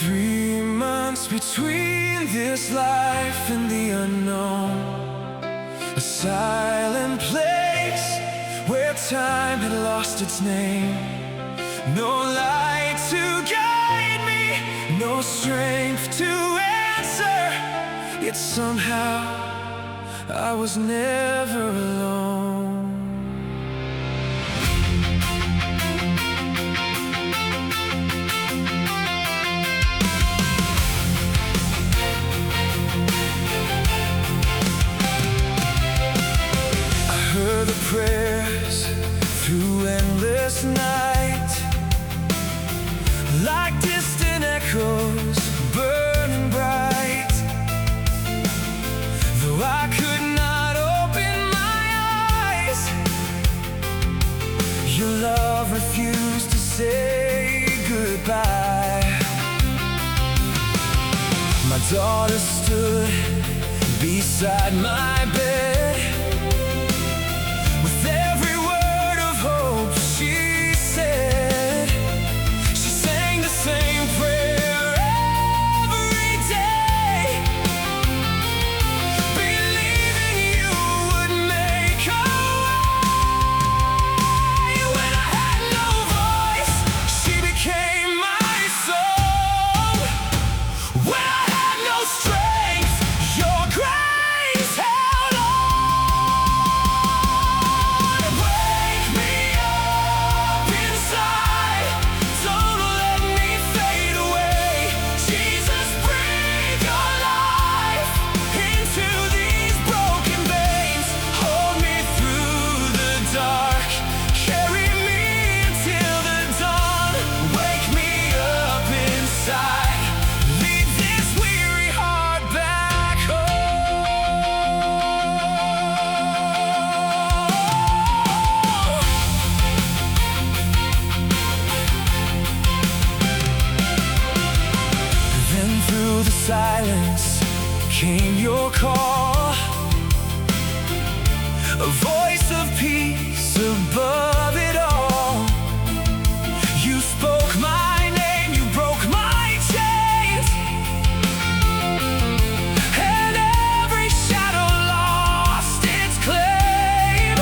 3 months between this life and the unknown, a silent place where time had lost its name. No light to guide me, no strength to answer, yet somehow I was never alone. Heard the prayers through endless night, like distant echoes burning bright. Though I could not open my eyes, your love refused to say goodbye. My daughter stood beside my bed. Silence came your call, a voice of peace above it all. You spoke my name, you broke my chains, and every shadow lost its claim.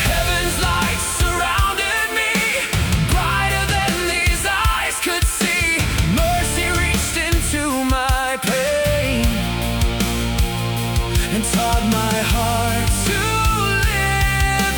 Heaven's light surrounded me, brighter than these eyes could see. Pain and taught my heart to live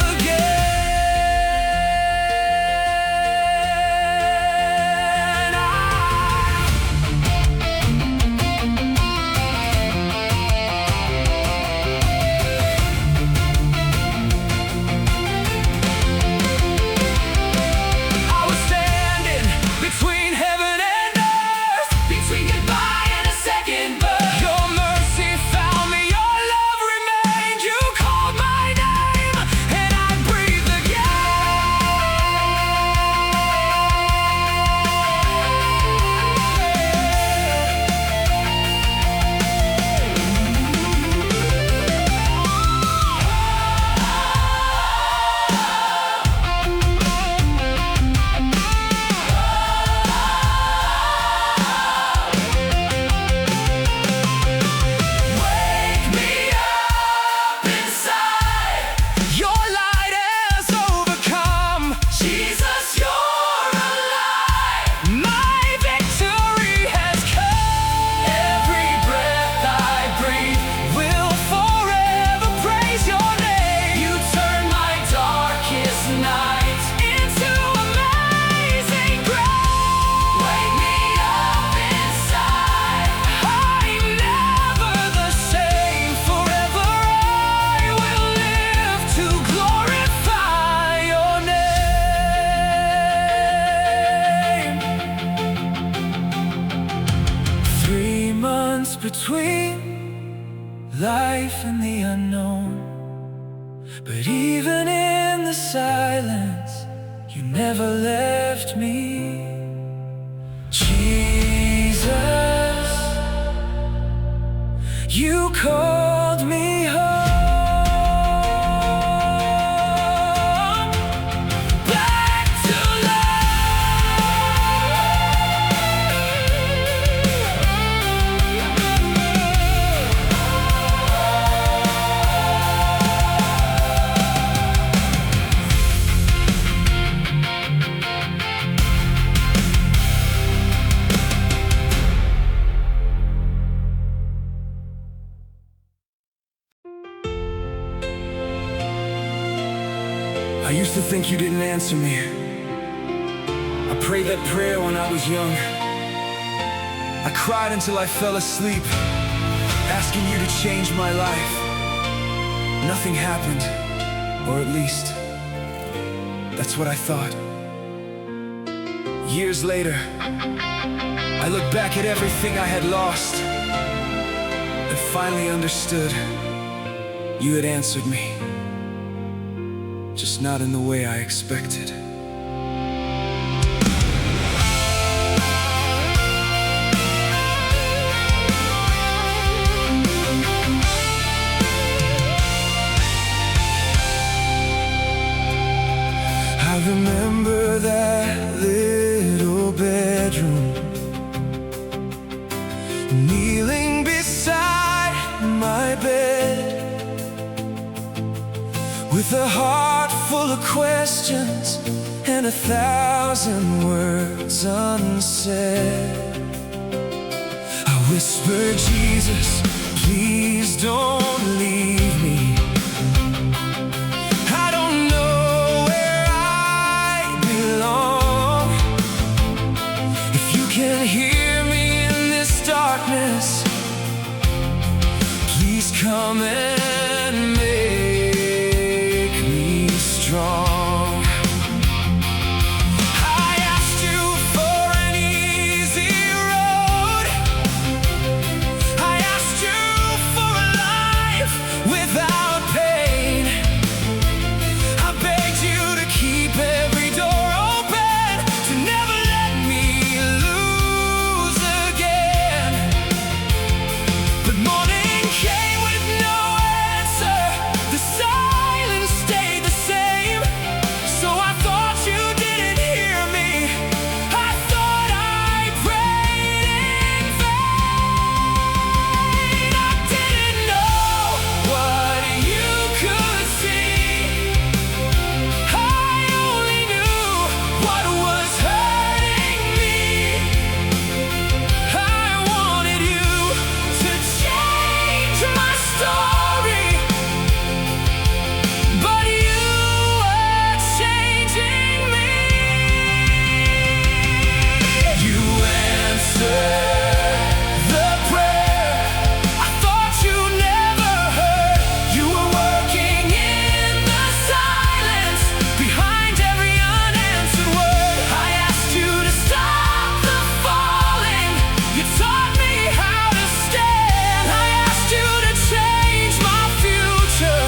I was standing between heaven and earth, between goodbye. Your mercy found me, your love remained. You called my name, and I breathed between life in the unknown. But even in the silence, you never left me. Jesus, you called me home. I used to think you didn't answer me. I prayed that prayer when I was young. I cried until I fell asleep, asking you to change my life. Nothing happened, or at least, that's what I thought. Years later, I look back at everything I had lost and finally understood you had answered me. Just not in the way I expected. I remember that little bedroom, kneeling beside my bed, with a heart full of questions and 1,000 words unsaid. I whispered, Jesus, please don't leave me. I don't know where I belong. If you can hear me in this darkness, please come and make me strong. I asked you for an easy road. I asked you for a life without pain. I begged you to keep every door open, to never let me lose again. But morning came with no answer. The silence stayed the same. So I thought you didn't hear me. I thought I prayed in vain. I didn't know what you could see. I only knew what was hurting me. I wanted you to change my story, but you were changing me. You answered the prayer I thought you never heard. You were working in the silence, behind every unanswered word. I asked you to stop the falling. You taught me how to stand. I asked you to change my future.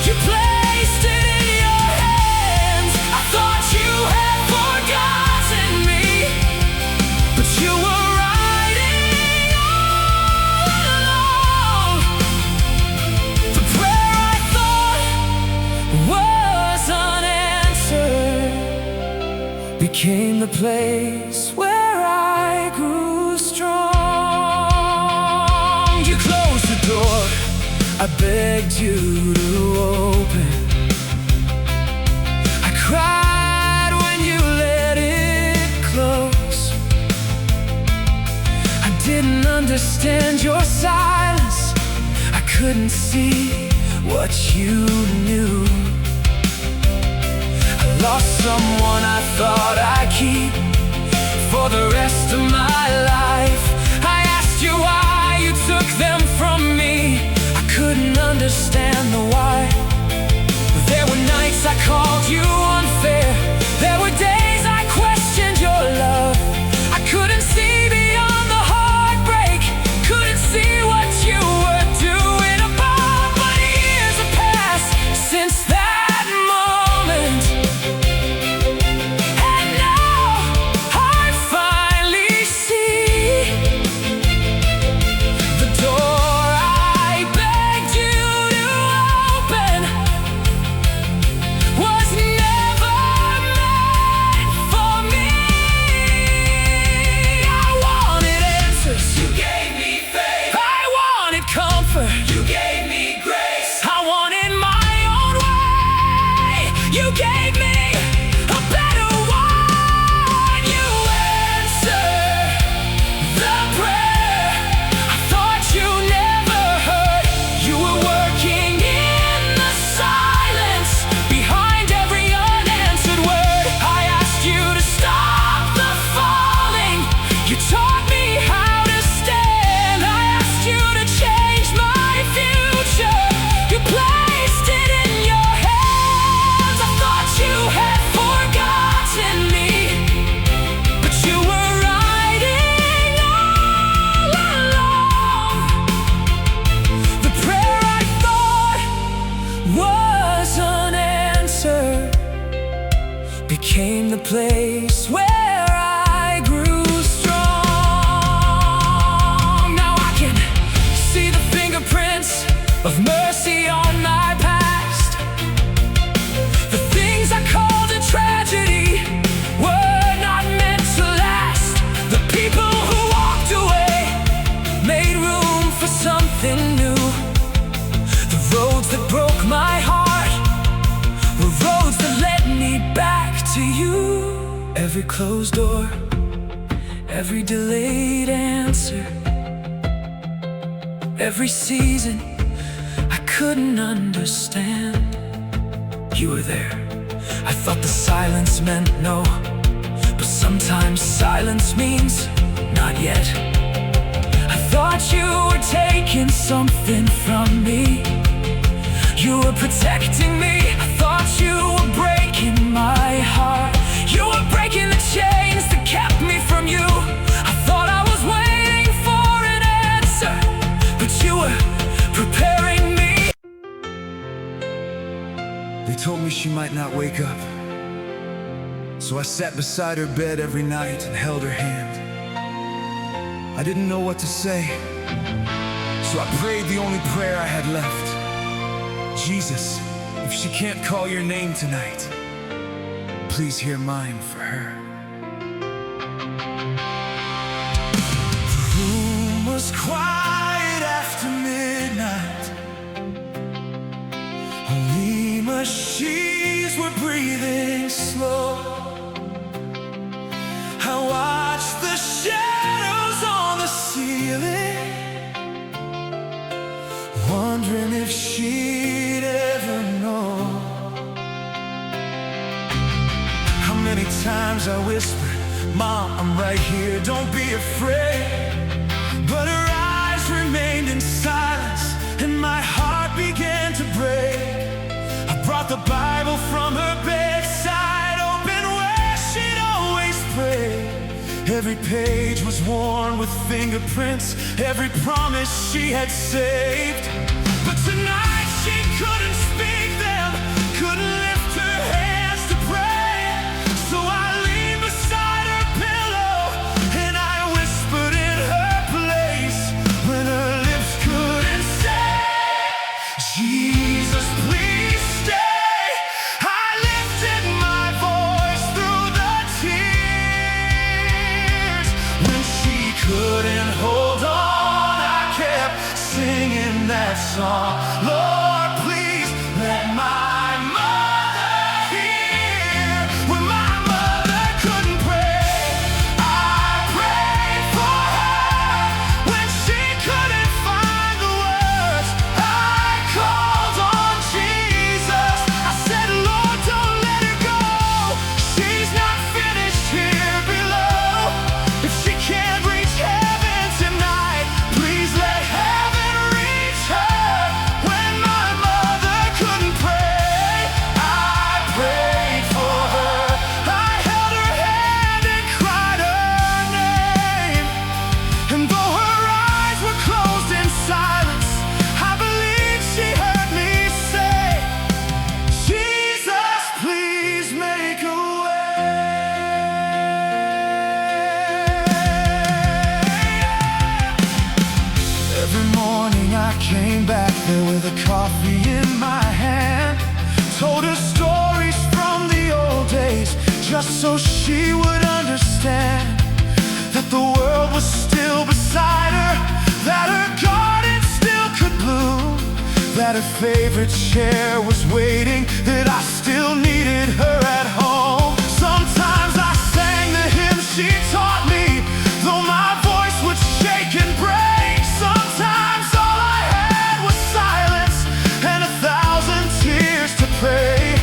You placed it in your hands. I thought you had forgotten me, but you were writing all along. The prayer I thought was unanswered became the place where I grew strong. You closed the door, I begged you to open. I cried when you let it close. I didn't understand your silence. I couldn't see what you knew. I lost someone I thought I'd keep for the rest of my life. I asked you why you took them from me. I couldn't understand the why. There were nights I called you unfair. There were days I questioned your love. I couldn't see beyond the heartbreak, couldn't see what you were doing about something new. The roads that broke my heart were roads that led me back to you. Every closed door, every delayed answer, every season I couldn't understand, you were there. I thought the silence meant no, but sometimes silence means not yet. I thought you were taking something from me, you were protecting me. I thought you were breaking my heart, you were breaking the chains that kept me from you. I thought I was waiting for an answer, but you were preparing me. They told me she might not wake up, so I sat beside her bed every night and held her hand. I didn't know what to say, so I prayed the only prayer I had left. Jesus, if she can't call your name tonight, please hear mine for her. The room was quiet after midnight, only machines were breathing slow. I watched the shadows on the ceiling, wondering if she'd ever know. How many times I whispered, Mom, I'm right here, don't be afraid. But her eyes remained in silence, and my heart began to break. I brought the Bible from her bedside, open where she'd always pray. Every page was worn with fingerprints, every promise she had saved. But tonight she couldn't speak them, couldn't lift her hands to pray. So I leaned beside her pillow and I whispered in her place when her lips couldn't say, Jesus, please stay. I lifted my voice through the tears. When she couldn't hold on, I kept singing that song. Lord, please let my mother hear. When my mother couldn't pray, I prayed for her. When she couldn't find the words, I called on Jesus. I said, Lord, don't let her go. She's not finished here below. If she can't reach heaven tonight, please let heaven reach her. When my mother couldn't pray, I prayed for her. I held her hand and cried her name. And though her eyes were closed in silence, I believe she heard me say, Jesus, please make a way. Every morning I came back there with a coffee in my hand, told her stories from the old days, just so she would understand that the world was still beside her, that her garden still could bloom, that her favorite chair was waiting, that I still needed her at home. Sometimes I sang the hymn she taught me, though my voice would shake and break. Sometimes all I had was silence and 1,000 tears to pray.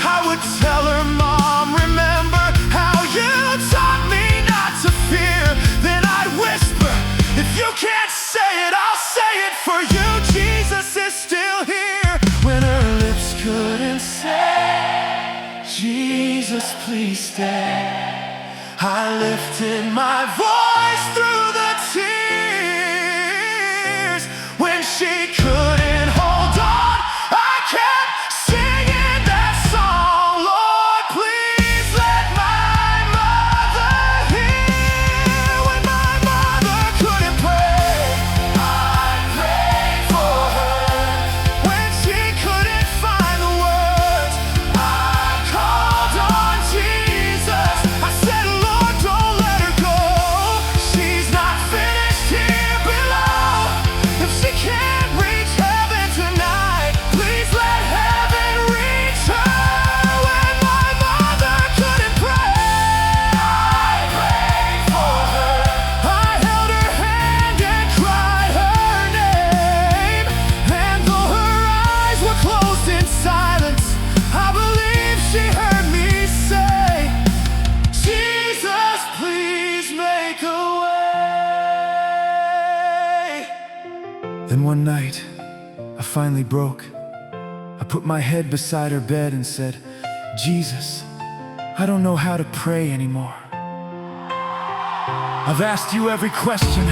I would tell her, Mom, remember how you taught me not to fear. Then I'd whisper, if you can't say it, I'll say it for you. Jesus is still here. When her lips couldn't say, Jesus, please stay, I lifted my voice through the tears. When she couldn't hold on, I kept singing that song. Lord, please let my mother hear. When my mother couldn't pray, I prayed for her. When she couldn't find the words, I called on Jesus. I said, Lord, don't let her go. Then one night, I finally broke. I put my head beside her bed and said, Jesus, I don't know how to pray anymore. I've asked you every question,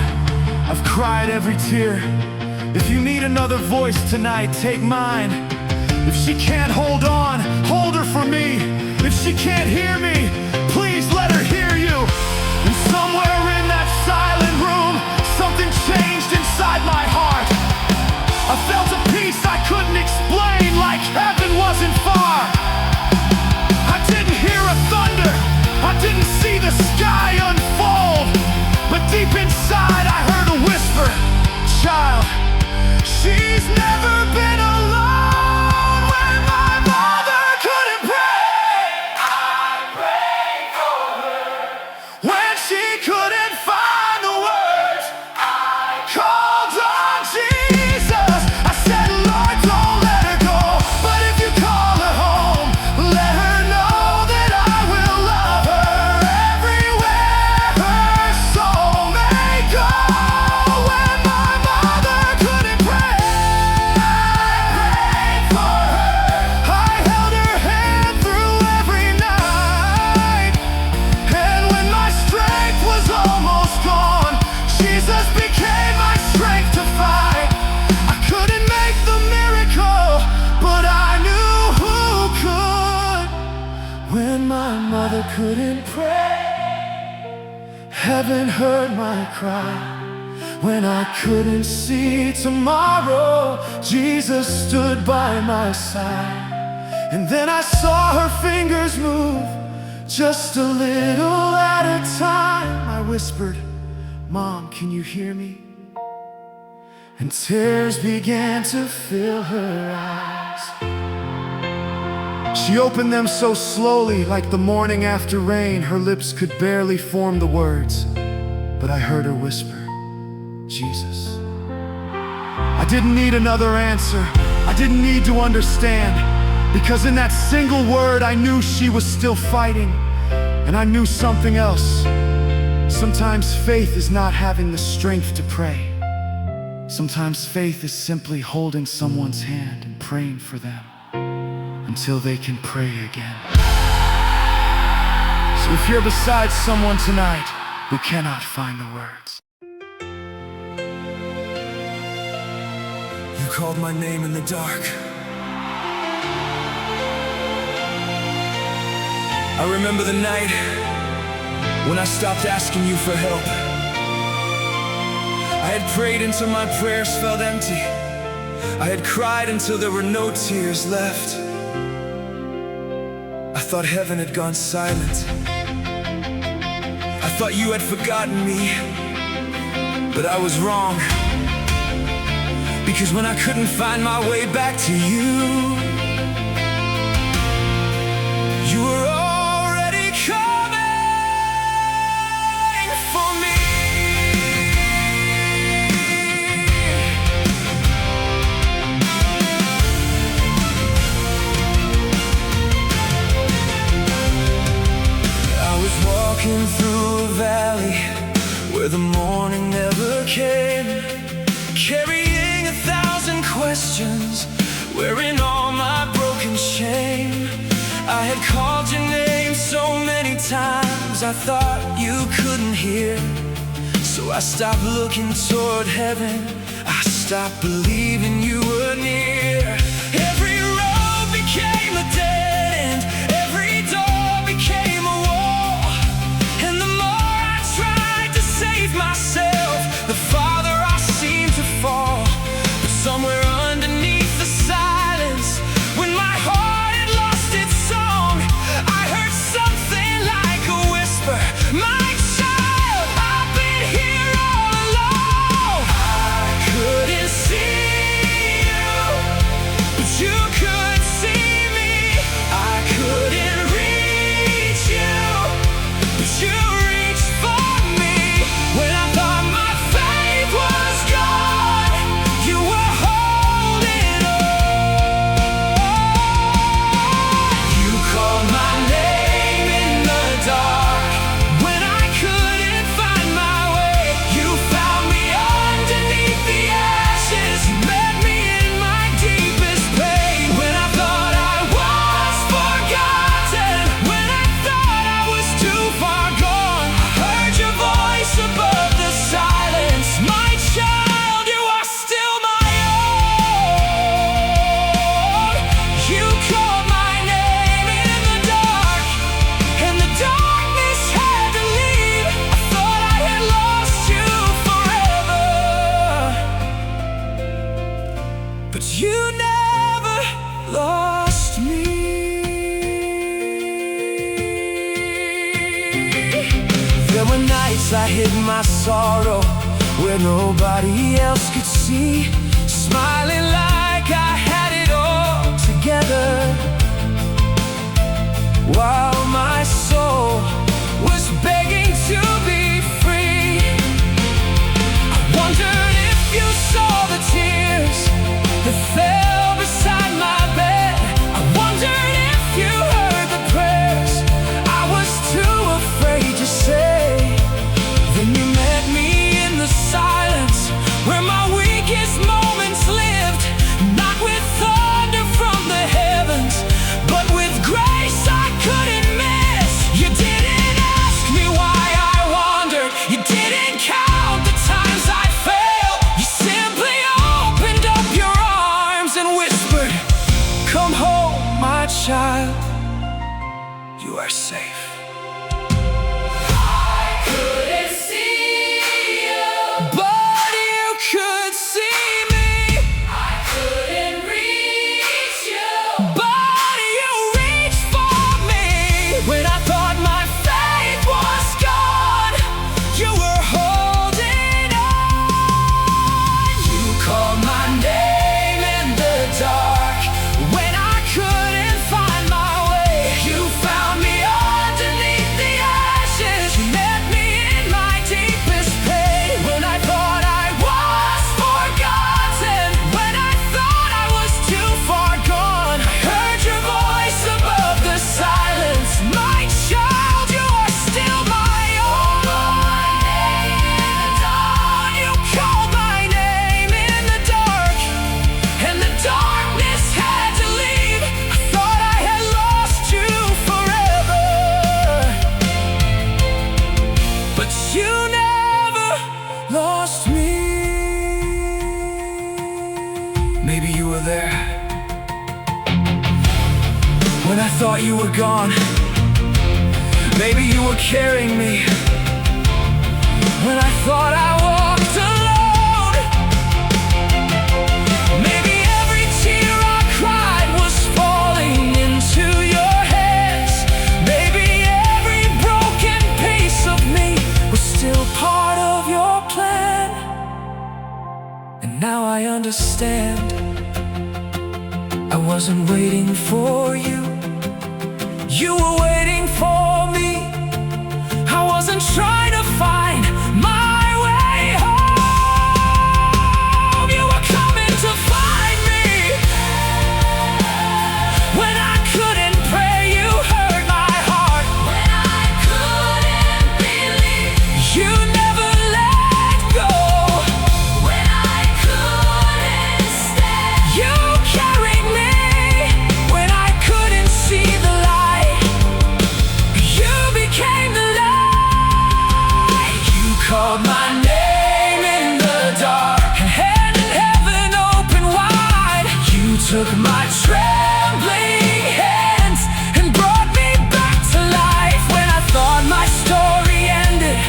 I've cried every tear. If you need another voice tonight, take mine. If she can't hold on, hold her for me. If she can't hear me, please let her hear you. And somewhere in that silent room, something changed inside my heart. I felt a peace I couldn't explain, like heaven wasn't far. I didn't hear a thunder, I didn't see the sky unfold, but deep inside I heard a whisper, child, she's never been alone. When my mother couldn't pray, I prayed for her. When she couldn't find the words, I called on Jesus. I said, Lord, don't let her go, but if you call her home, let her know that I will love her everywhere her soul may go. When my mother couldn't pray, I prayed for her. I held her hand through every night, and when my strength was almost gone, Jesus became my strength to fight. I couldn't make the miracle, but I knew who could. When my mother couldn't pray, heaven heard my cry. When I couldn't see tomorrow, Jesus stood by my side. And then I saw her fingers move, just a little at a time. I whispered, Mom, can you hear me? And tears began to fill her eyes. She opened them so slowly, like the morning after rain. Her lips could barely form the words, but I heard her whisper, Jesus. I didn't need another answer, I didn't need to understand, because in that single word I knew she was still fighting. And I knew something else. Sometimes faith is not having the strength to pray. Sometimes faith is simply holding someone's hand and praying for them until they can pray again. So if you're beside someone tonight who cannot find the words, you called my name in the dark. I remember the night when I stopped asking you for help. I had prayed until my prayers felt empty. I had cried until there were no tears left. I thought heaven had gone silent. I thought you had forgotten me. But I was wrong, because when I couldn't find my way back to you, you were already coming for me. I was walking through a valley where the morning never came, carrying 1,000 questions, wearing all my broken shame. I had called your name so many times, I thought you couldn't hear. So I stopped looking toward heaven, I stopped believing you were near. Every road became a dead end, every door became a wall, and the more I tried to save myself, the farther I seemed to fall. But somewhere underneath the silence, when my heart had lost its song, I heard something like a whisper, my child, I've been here all along. I couldn't see you, but you never lost me. There were nights I hid my sorrow where nobody else could see, smiling like I had it all together, while my soul was begging to be free. I wondered if you saw the tears that fell beside my bed. I wondered if you heard the prayers I was too afraid to say. Then you met me in the silence where my weakest moments lived, not with thunder from the heavens, but with grace I couldn't miss. You didn't ask me why I wandered, you didn't count the times I failed. You simply opened up your arms and whispered, "Come home, my child, you are safe." Maybe you were there when I thought you were gone. Maybe you were carrying me when I thought I walked alone. Maybe every tear I cried was falling into your hands. Maybe every broken piece of me was still part of your plan. And now I understand. I wasn't waiting for you, you were waiting for me. I wasn't trying to find my way home. You were coming to find me. When I couldn't pray, you heard my heart. When I couldn't believe, you never let go. When I couldn't stand, you carried me. When I couldn't see the light, you became the light. You called my name in the dark, and heaven opened wide. You took my trembling hands and brought me back to life. When I thought my story ended,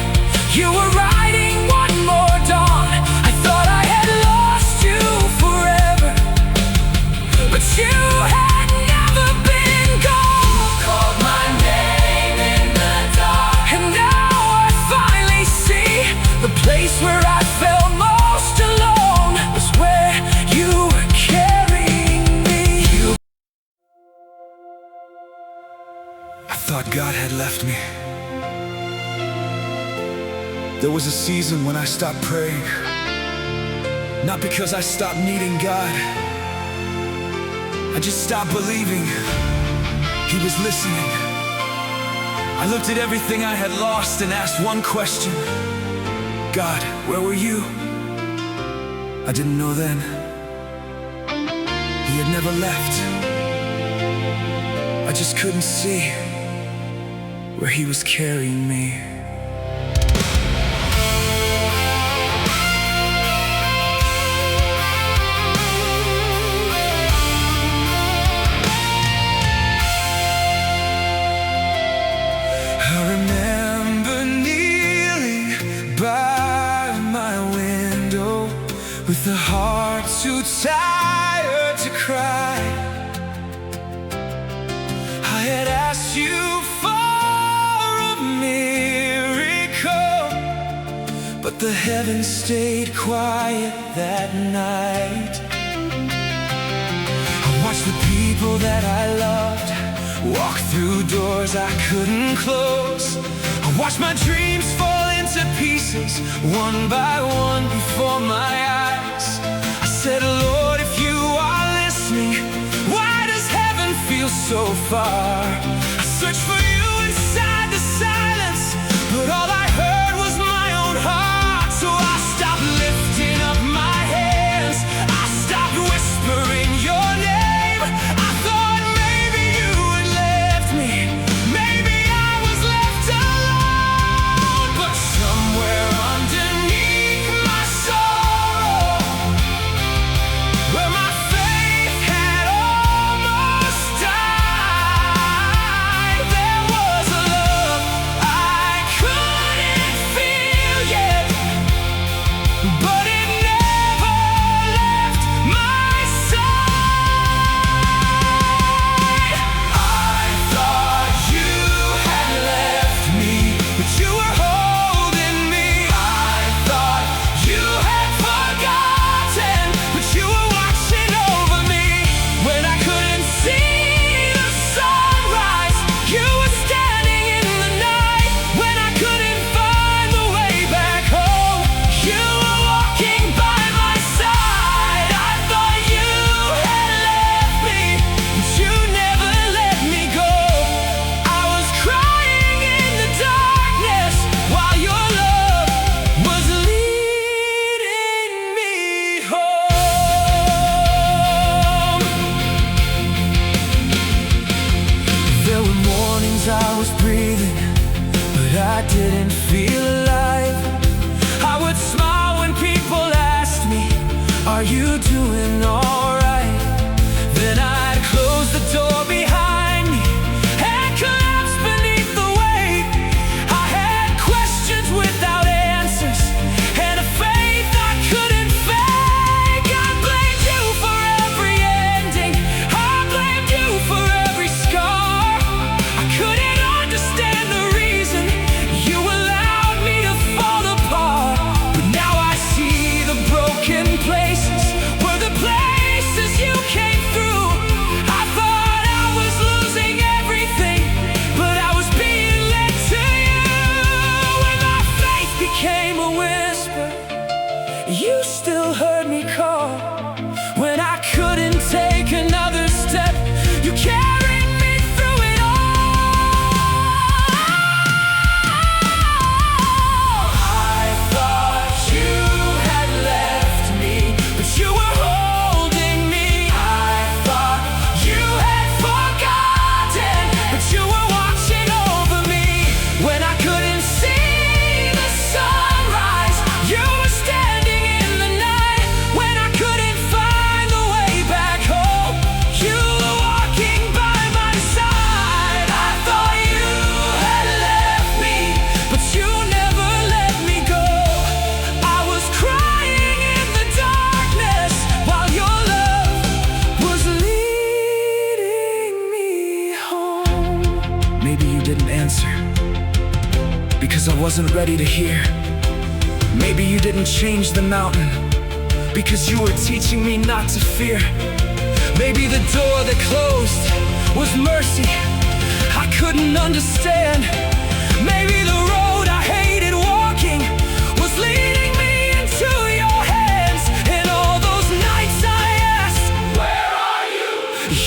you were writing one more dawn. I thought I had lost you forever, but you had never been gone. You called my name in the dark, and now I finally see the place where I felt most alone was where you were carrying me. I thought God had left me. There was a season when I stopped praying, not because I stopped needing God. I just stopped believing He was listening. I looked at everything I had lost and asked one question: God, where were you? I didn't know then. He had never left. I just couldn't see where He was carrying me. I remember kneeling by my window, with a heart too tired to cry. I had asked you for a miracle, but the heavens stayed quiet that night. I watched the people that I loved walk through doors I couldn't close. I watched my dreams fall into pieces, one by one before my eyes. I said, Lord, if you are listening, why does heaven feel so far? I searched for you inside the silence, but all I heard was my own heart. So I stopped lifting up my hands, I stopped whispering your name. I thought maybe you had left me, maybe I was left alone. But somewhere underneath my sorrow, where my faith had almost died, there was a love I couldn't feel yet, but it never left my side. I thought you had left me, but you were holding me. I thought you had forgotten, but you were watching over me. When I couldn't see the sunrise, you were standing in the night. When I couldn't find the way back home, you were walking by my side. I thought you had left me, but you never let me go. I was crying in the darkness while your love was leading me home. There were mornings I was breathing, but I didn't feel alive. I would smile when people asked me, are you doing alright? Then I'd close the door behind me and collapse beneath the weight. I had questions without answers and a faith I couldn't fake. I blamed you for every ending, I blamed you for every scar. I couldn't understand the reason you allowed me to fall apart. But now I see the broken places were the places you came through. I thought I was losing everything, but I was being led to you. When my faith became a whisper, you still heard me call. When I couldn't take another step, you carried me through it all. I thought you had left me, but you were holding me. I thought you had forgotten, but you were watching over me. When I couldn't see the sunrise, you were standing in the night. When I couldn't find the way back home, you were walking by my side. I thought you had left me, but you never let me go. I was crying in the darkness while your love was leading me home. Maybe you didn't answer because I wasn't ready to hear. Maybe you didn't change the mountain because you were teaching me not to fear. Maybe the door that closed was mercy I couldn't understand. Maybe the road I hated walking was leading me into your hands. And all those nights I asked, where are you?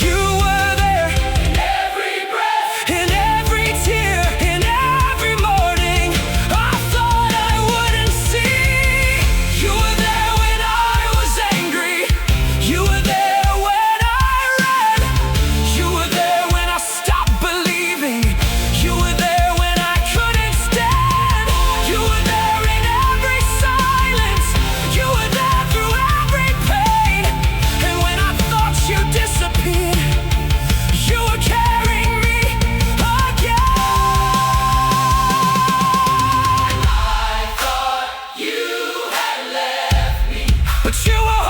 You were there in every breath, in every tear, in every morning. I thought I wouldn't see. You were there when I was angry. You were there when I ran. You were there when I stopped believing. You were there when I couldn't you were